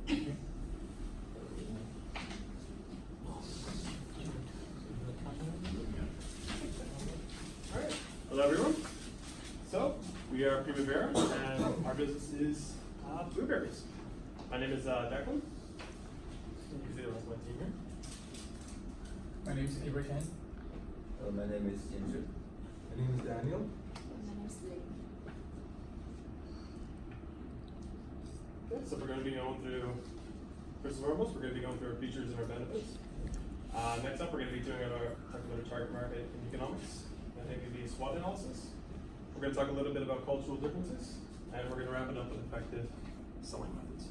Alright, hello everyone. So, we are Primavera, and our business is blueberries. My name is Declan. You can see the rest of my team here. My name is Abraham. My name is Jinju. My name is Daniel. My name's Lee. Okay, so we're going to be going through, first and foremost, we're going to be going through our features and our benefits. Next up, we're going to be doing our target market and economics. I think it'll be a SWOT analysis. We're going to talk a little bit about cultural differences, and we're going to wrap it up with effective selling methods.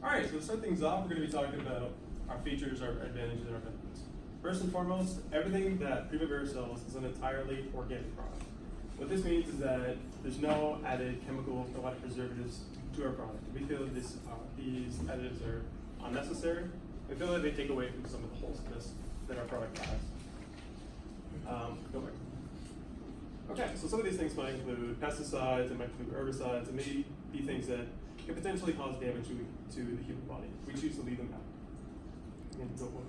All right, so to start things off, we're going to be talking about our features, our advantages, and our benefits. First and foremost, everything that Primavera sells is an entirely organic product. What this means is that there's no added chemicals, no added preservatives to our product. We feel that these additives are unnecessary. We feel that they take away from some of the wholesomeness that our product has. Go back. Okay, so some of these things might include pesticides, it might include herbicides, it may be things that can potentially cause damage to the human body. We choose to leave them out. And go on.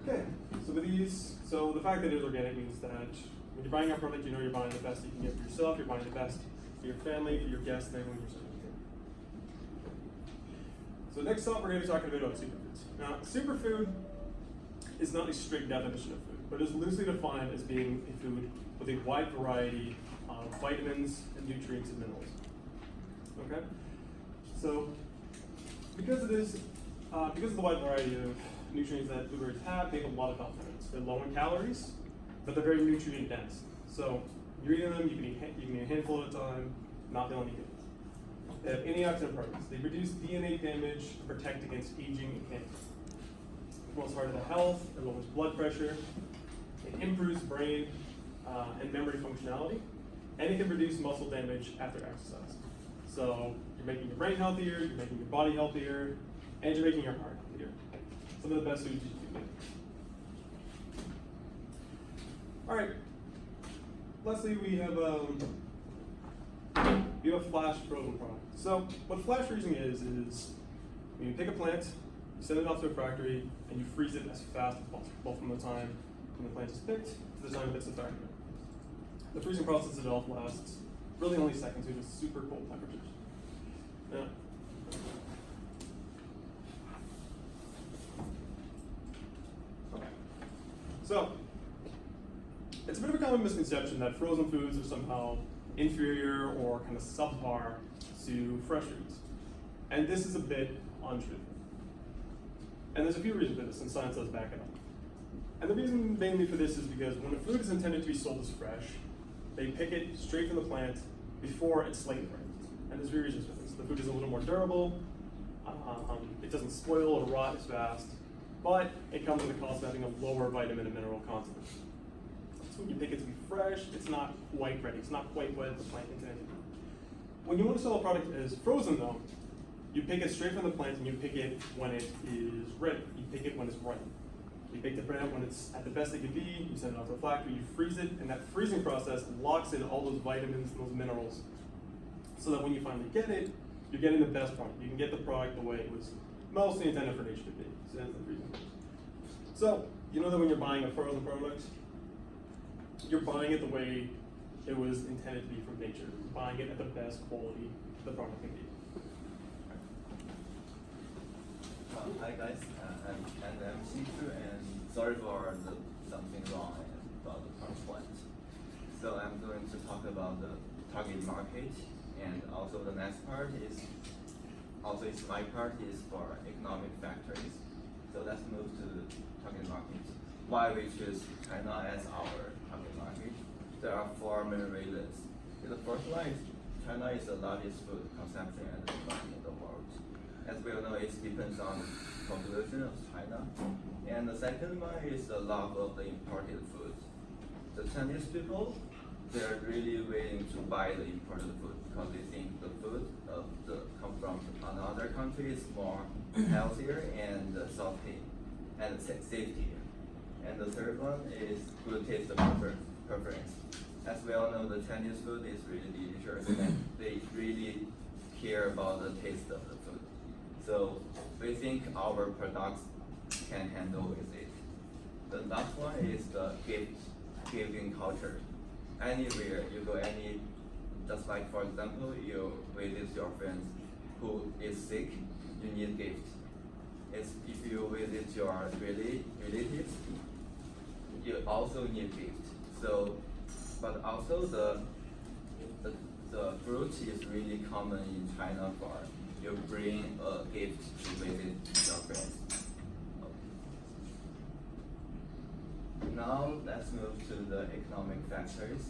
Okay, so with these, so the fact that it is organic means that when you're buying our product, you know you're buying the best you can get for yourself, you're buying the best for your family, for your guests, and everyone you're serving to. So next up, we're going to be talking about superfoods. Now, superfood is not a strict definition of food, but is loosely defined as being a food with a wide variety of vitamins and nutrients and minerals. Okay? So, because of this, because of the wide variety of nutrients that blueberries have, they have a lot of health benefits. They're low in calories, but they're very nutrient dense. So, you're eating them, you can eat a handful at a time, not feeling any good. They have antioxidant properties. They reduce DNA damage and protect against aging and cancer. It promotes heart health, it lowers blood pressure, it improves brain and memory functionality, and it can reduce muscle damage after exercise. So you're making your brain healthier, you're making your body healthier, and you're making your heart healthier. Some of the best foods you can make. All right. Lastly, we have flash frozen product. So what flash freezing is when you pick a plant, you send it off to a factory, and you freeze it as fast as possible from the time when the plant is picked to the time it hits the factory. The freezing process itself lasts really only seconds due to super cold temperatures. Now, okay. So, it's a bit of a common misconception that frozen foods are somehow inferior or kind of subpar to fresh foods. And this is a bit untrue. And there's a few reasons for this, and science does back it up. And the reason mainly for this is because when a food is intended to be sold as fresh, they pick it straight from the plant before it's slightly ripe. And there's three reasons for this. The food is a little more durable, it doesn't spoil or rot as fast, but it comes with the cost of having a lower vitamin and mineral content. So when you pick it to be fresh, it's not quite ready. It's not quite what the plant intended to be. When you want to sell a product as frozen though, you pick it straight from the plant and you pick it when it is ready. You pick it when it's ripe. You pick the plant when it's at the best it can be, you send it off to a factory, you freeze it, and that freezing process locks in all those vitamins and those minerals so that when you finally get it, you're getting the best product. You can get the product the way it was mostly intended for nature to be. So that's the freezing process. So, you know that when you're buying a frozen product, you're buying it the way it was intended to be from nature. You're buying it at the best quality the product can be. Hi guys, I'm Shifu, and sorry for something wrong about the PowerPoint. So I'm going to talk about the target market, and also the next part is, my part is for economic factors. So let's move to the target market. Why we choose China as our target market? There are four main reasons. The first one is China is the largest food consumption and demand in the world. As we all know, it depends on population of China. And the second one is the love of the imported food. The Chinese people, they're really willing to buy the imported food because they think the food come from another country is more healthier and salty and safety. And the third one is good taste preference. As we all know, the Chinese food is really delicious and they really care about the taste of the food. So we think our products can handle with it. The last one is the giving culture. Anywhere you go, just like for example, you visit your friends who is sick, you need gift. If you visit your relatives, you also need gift. So, but also the fruit is really common in China for you bring a gift to visit your friends. Now let's move to the economic factors.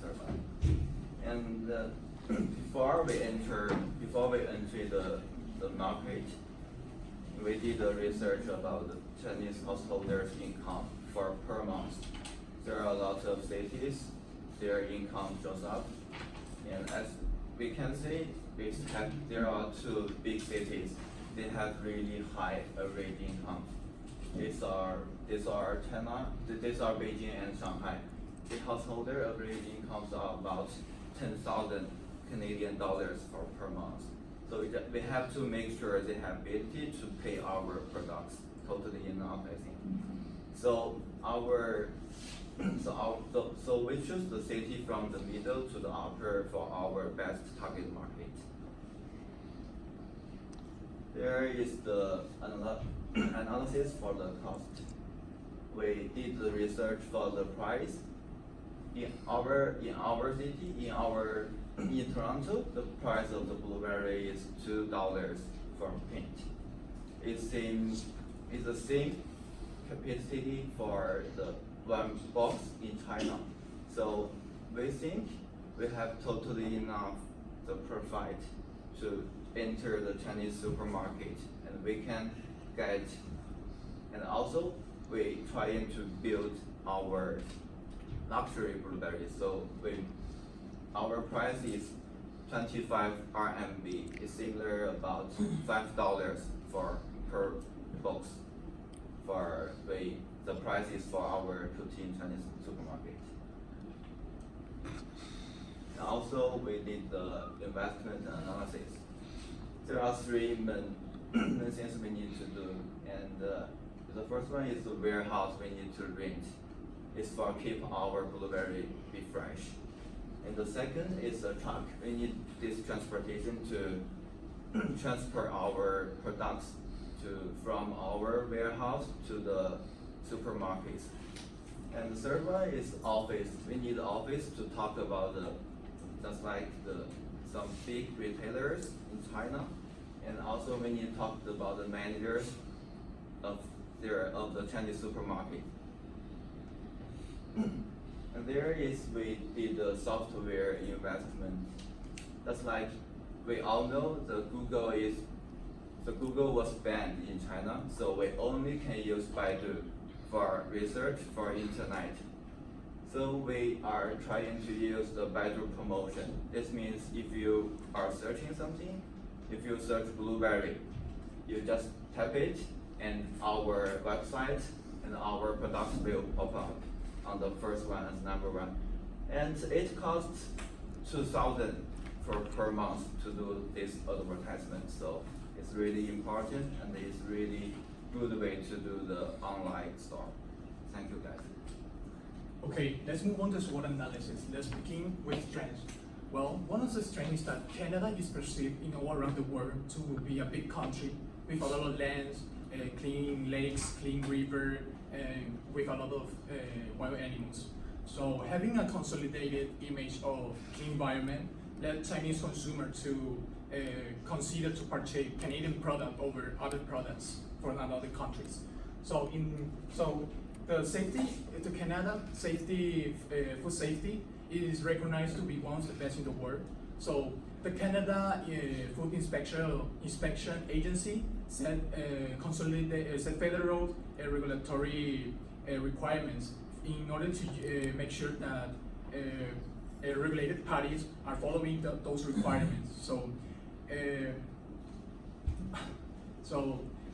Sorry about it. And before we enter the market, we did a research about the Chinese householders' income for per month. There are a lot of cities, their income goes up, and as we can see, there are two big cities. They have really high average income. These are Beijing and Shanghai. The householder average incomes are about 10,000 Canadian dollars per month. So we have to make sure they have ability to pay our products totally enough, I think. So we choose the city from the middle to the upper for our best target market. There is the analysis for the cost. We did the research for the price. In our city, in Toronto, the price of the blueberry is $2 for pint. It's the same capacity for the one box in China. So we think we have totally enough the profit to enter the Chinese supermarket, and we can get, and also we trying to build our luxury blueberries. So our price is 25 RMB. It's similar about $5 per box. The price is for our protein Chinese supermarket. And also we did the investment analysis. There are three main things we need to do, and the first one is the warehouse we need to rent. It's for keep our blueberry be fresh. And the second is a truck. We need this transportation to transfer our products from our warehouse to the supermarkets. And the third one is office. We need office to talk about just like some big retailers in China, and also we need to talk about the managers of the Chinese supermarket. And we did the software investment. That's like we all know Google was banned in China, so we only can use Baidu for research for internet. So we are trying to use the Baidu promotion. This means if you are searching something, if you search blueberry, you just type it, and our website and our products will pop up on the first one as number one. And it costs 2,000 per month to do this advertisement. So it's really important, and it's really good way to do the online store. Thank you, guys. Okay, let's move on to SWOT analysis. Let's begin with strengths. Well, one of the strengths is that Canada is perceived all around the world to be a big country with a lot of lands, clean lakes, clean river, and with a lot of wild animals. So having a consolidated image of clean environment led Chinese consumer to consider to purchase Canadian product over other products from other countries. So the safety to Canada, food safety is recognized to be one of the best in the world. So the Canada Food Inspection Agency set federal regulatory requirements in order to make sure that regulated parties are following those requirements.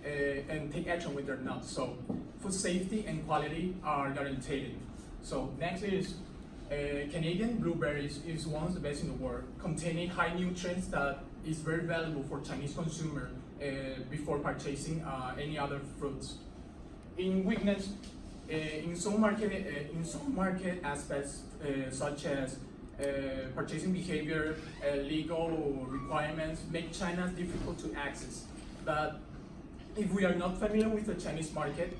And take action when they're not. So food safety and quality are guaranteed. So next is Canadian blueberries is one of the best in the world, containing high nutrients that is very valuable for Chinese consumer before purchasing any other fruits. In weakness, in some market aspects such as purchasing behavior, legal requirements make China difficult to access. But if we are not familiar with the Chinese market,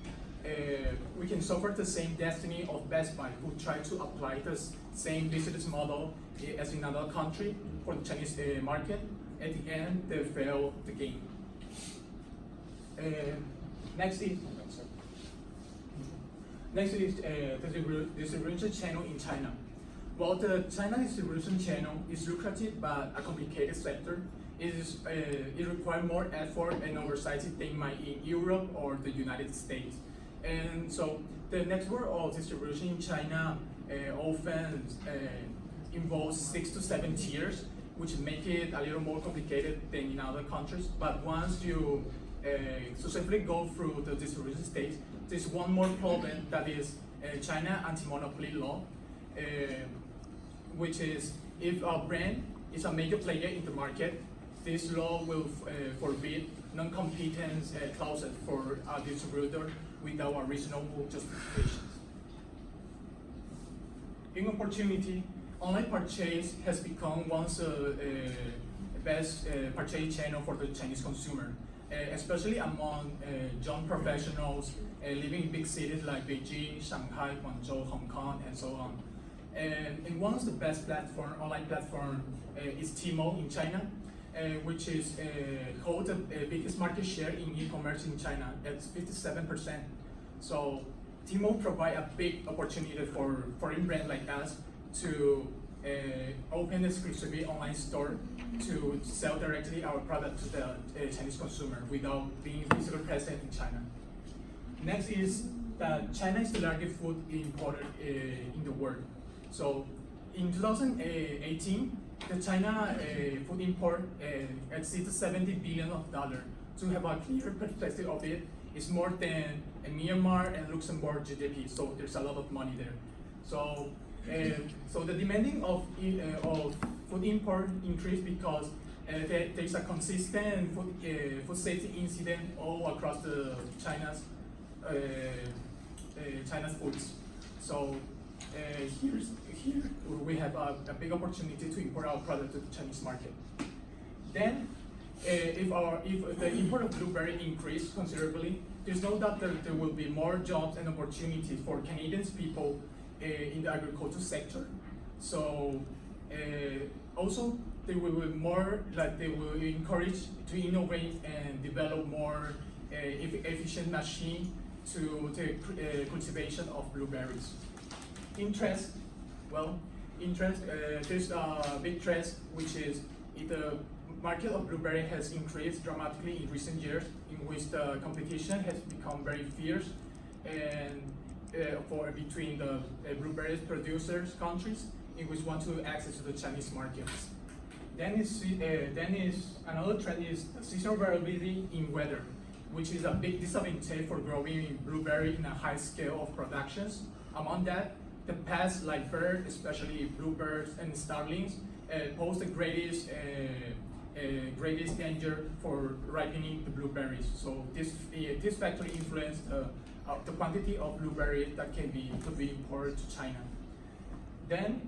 we can suffer the same destiny of Best Buy, who try to apply the same business model as in another country for the Chinese market. At the end, they fail the game. Next is the distribution channel in China. Well, the China distribution channel is lucrative but a complicated sector. It requires more effort and oversight than might in Europe or the United States. And so the network of distribution in China often involves 6 to 7 tiers, which make it a little more complicated than in other countries. But once you successfully go through the distribution stage, there's one more problem, that is China anti-monopoly law, which is if a brand is a major player in the market, this law will forbid non-competence clauses for a distributor without a reasonable justification. In opportunity, online purchase has become one of the best purchase channel for the Chinese consumer, especially among young professionals living in big cities like Beijing, Shanghai, Guangzhou, Hong Kong, and so on. And one of the best online platform is Tmall in China, which is hold the biggest market share in e-commerce in China at 57%. So Tmall provide a big opportunity for foreign brands like us to open exclusively online store to sell directly our product to the Chinese consumer without being physically present in China. Next is that China is the largest food importer in the world. So in 2018, the China food import exceeded $70 billion. To have a clear perspective of it, it's more than Myanmar and Luxembourg GDP. So there's a lot of money there. So the demanding of food import increased because there's a consistent food safety incident all across the China's foods. So here we have a big opportunity to import our product to the Chinese market. Then, if the import of blueberry increase considerably, there's no doubt that there will be more jobs and opportunities for Canadian people in the agriculture sector. So also they will be more like they will encourage to innovate and develop more efficient machine to the cultivation of blueberries. Interest, there's a big trend, which is the market of blueberry has increased dramatically in recent years, in which the competition has become very fierce and between the blueberry producers countries in which want to access to the Chinese markets. Then is another trend is seasonal variability in weather, which is a big disadvantage for growing blueberry in a high scale of productions. Among that, the pests like birds, especially bluebirds and starlings, pose the greatest danger for ripening the blueberries. So this factor influences the quantity of blueberries that could be imported to China. Then,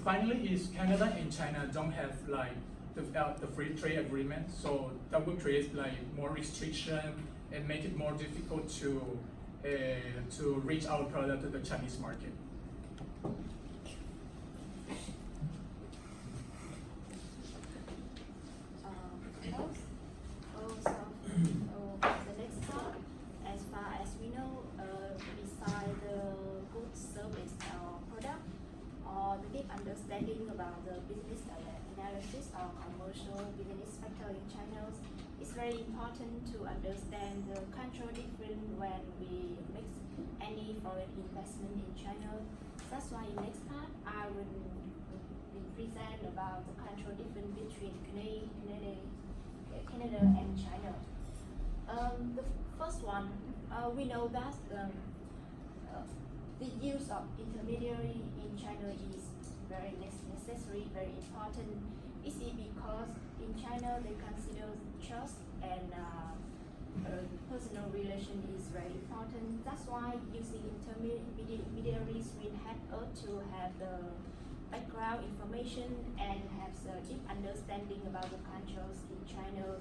finally, is Canada and China don't have like the free trade agreement, so that will create like more restriction and make it more difficult to reach our product to the Chinese market. The next part, as far as we know, beside the good service or product, or the deep understanding about the business analysis or commercial business factor in China, it's very important to understand the cultural difference when we make any foreign investment in China. That's why in next part, I will present about the cultural difference between Canada and China. The first one, we know that the use of intermediary in China is very necessary, very important. Is it because in China they consider trust and personal relation is very important. That's why using intermediaries will help us to have the background information and have the deep understanding about the cultures in China.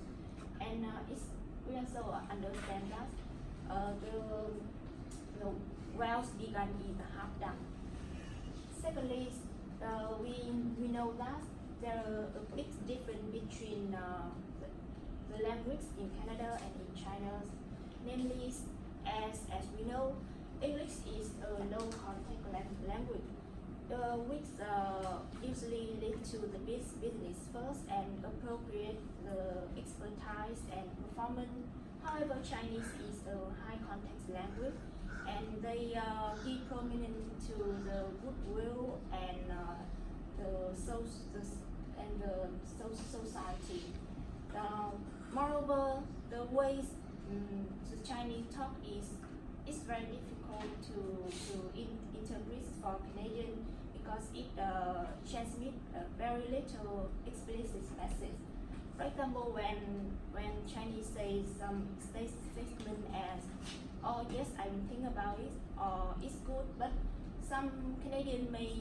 And we also understand that the wealth began in half done. Secondly, we know that there are a big difference between the language in Canada and in China. Namely, as we know, English is a low contact language, which usually lead to the business first and appropriate the expertise and performance. However, Chinese is a high context language, and they give prominence to the goodwill and the society. Moreover, the ways the Chinese talk is very difficult to interpret for Canadian because it transmits very little explicit message. For example, when Chinese say some statement as, "Oh yes, I will think about it," or "It's good," but some Canadian may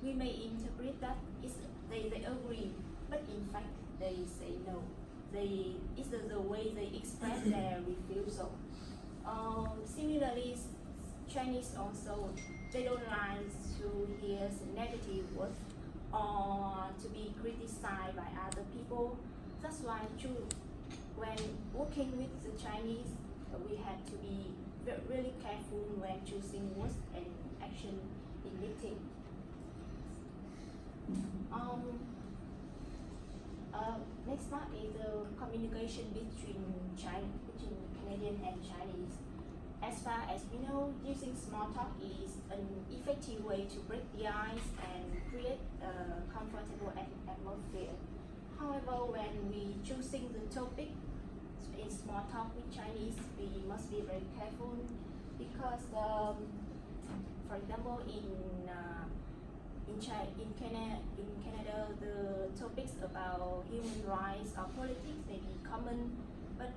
interpret that they agree, but in fact they say no. It's the way they express their refusal. Similarly, Chinese also, they don't like to hear negative words or to be criticized by other people. That's why when working with the Chinese, we have to be really careful when choosing words and action in meeting. Next part is the communication between Canadian and Chinese. As far as we know, using small talk is an effective way to break the ice and create a comfortable atmosphere. However, when we choosing the topic in small talk with Chinese, we must be very careful because, for example, in Canada, the topics about human rights or politics may be common, but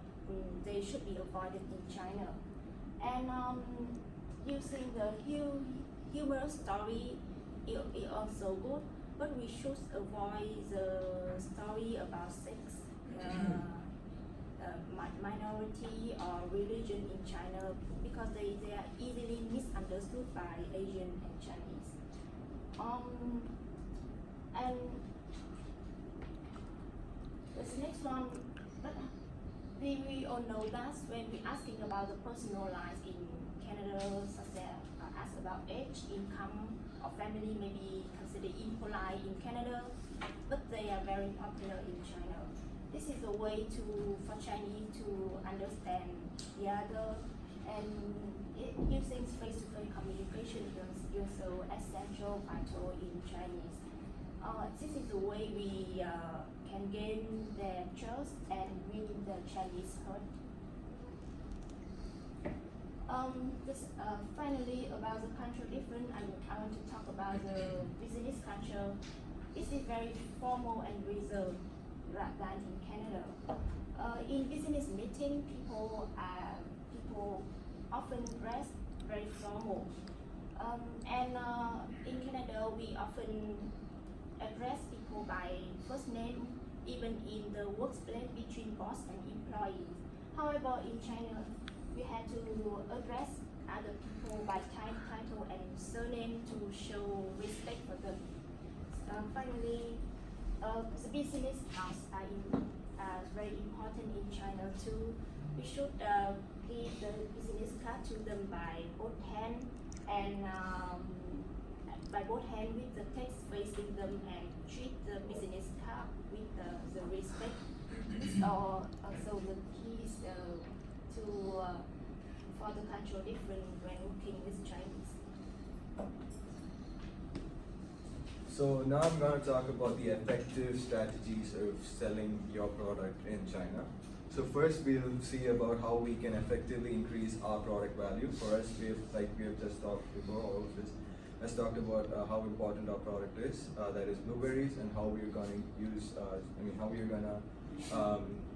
they should be avoided in China. And using the humorous story is also good, but we should avoid the story about sex, minority or religion in China because they are easily misunderstood by Asian and Chinese. And this next one, but we all know that when we're asking about the personal life in Canada, such as ask about age, income, or family may be considered impolite in Canada, but they are very popular in China. This is a way for Chinese to understand the other, and using face-to-face communication is also essential vital in Chinese. This is the way we can gain their trust and win the Chinese heart. Finally, about the cultural difference, I want to talk about the business culture. This is very formal and reserved rather than in Canada. In business meeting, people often dress very formal. And in Canada, we often address people by first name, even in the workplace between boss and employees. However, in China, we have to address other people by title and surname to show respect for them. Finally, the business cards are very important in China too. We should give the business card to them by both hand and with the text facing them and treat the business card with the respect. These are also the keys for the cultural difference when working with Chinese. So now I'm going to talk about the effective strategies of selling your product in China. So first we'll see about how we can effectively increase our product value. For us, we have just talked before, all of this has talked about how important our product is, that is blueberries, and how we're going to use, how we're going to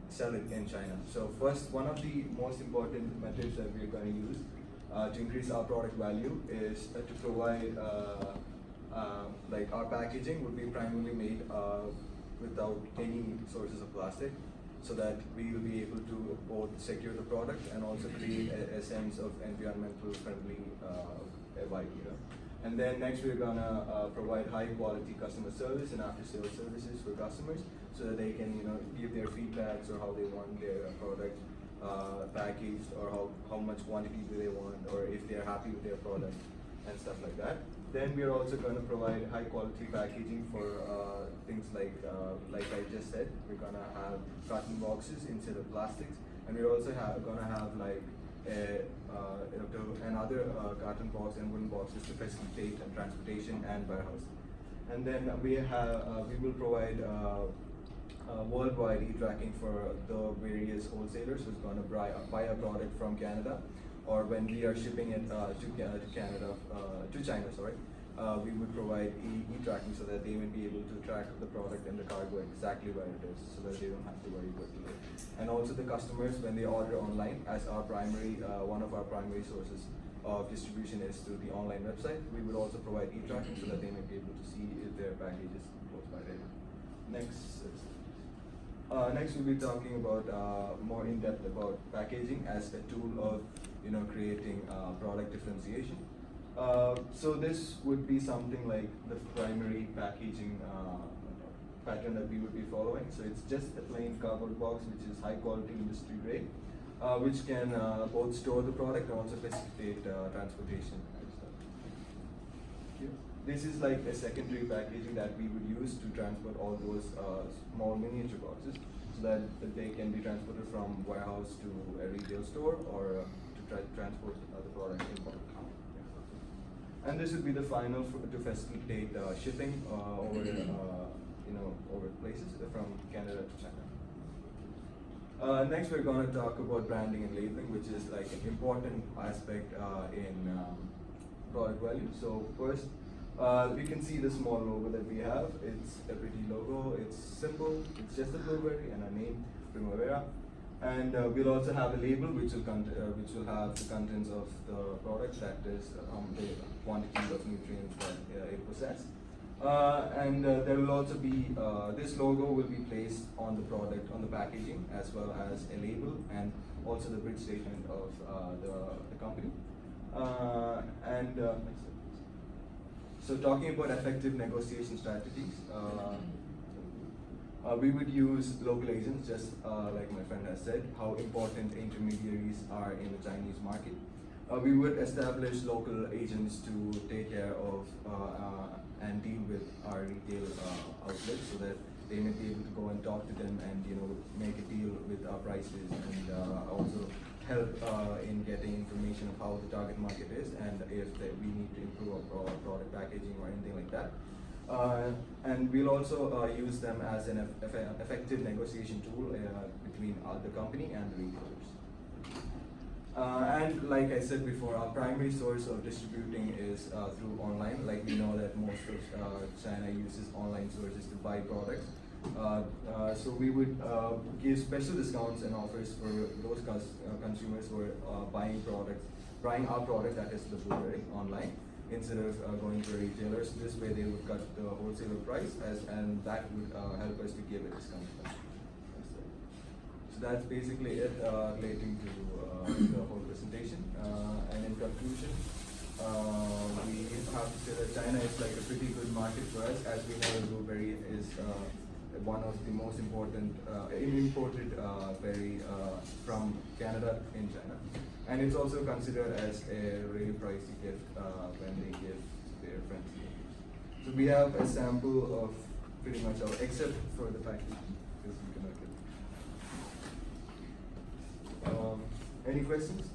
sell it in China. So first, one of the most important methods that we're going to use to increase our product value is to provide, like our packaging would be primarily made without any sources of plastic, so that we will be able to both secure the product and also create a sense of environmental friendly vibe, you know. And then next we're gonna provide high quality customer service and after sales services for customers, so that they can, you know, give their feedbacks or how they want their product packaged, or how much quantity do they want, or if they're happy with their product and stuff like that. Then we are also going to provide high quality packaging for things like I just said, we're going to have carton boxes instead of plastics, and we're also going to have like another carton box and wooden boxes to facilitate transportation and warehouse. And then we will provide worldwide e-tracking for the various wholesalers who's going to buy a product from Canada, or when we are shipping it to China, sorry, we would provide e-tracking so that they will be able to track the product and the cargo exactly where it is, so that they don't have to worry about delay. And also the customers, when they order online, as our primary, one of our primary sources of distribution is through the online website, we would also provide e-tracking so that they may be able to see if their package is close by there. Next we'll be talking about more in depth about packaging as a tool of, you know, creating product differentiation. So this would be something like the primary packaging pattern that we would be following. So it's just a plain cardboard box which is high quality industry grade, which can both store the product and also facilitate transportation and stuff. This is like a secondary packaging that we would use to transport all those small miniature boxes, so that they can be transported from warehouse to a retail store, or to transport the product in bulk. And this would be the final to facilitate shipping over over places from Canada to China. Next, we're going to talk about branding and labeling, which is like an important aspect in product value. So first, we can see the small logo that we have. It's a pretty logo. It's simple. It's just a blueberry and a name, Primavera. And we'll also have a label which will have the contents of the product, that is the quantity of nutrients that it possesses. And there will also be, this logo will be placed on the product, on the packaging, as well as a label and also the bridge statement of the company. So talking about effective negotiation strategies, we would use local agents, just like my friend has said, how important intermediaries are in the Chinese market. We would establish local agents to take care of and deal with our retail outlets, so that they may be able to go and talk to them and, you know, make a deal with our prices, and also help in getting information of how the target market is, and if we need to improve our product packaging or anything like that. And we'll also use them as an effective negotiation tool between the company and the retailers. And like I said before, our primary source of distributing is through online. Like we know that most of China uses online sources to buy products. So we would give special discounts and offers for those consumers who are buying our product, that is the blueberry, online, instead of going to retailers. This way they would cut the wholesaler price, and that would help us to give a discount. So that's basically it relating to the whole presentation. And in conclusion, we have to say that China is like a pretty good market for us. As we know, the blueberry is one of the most important imported berry from Canada in China. And it's also considered as a really pricey gift when they give their friends. So we have a sample of pretty much all, except for the packaging, because we cannot get it. Any questions?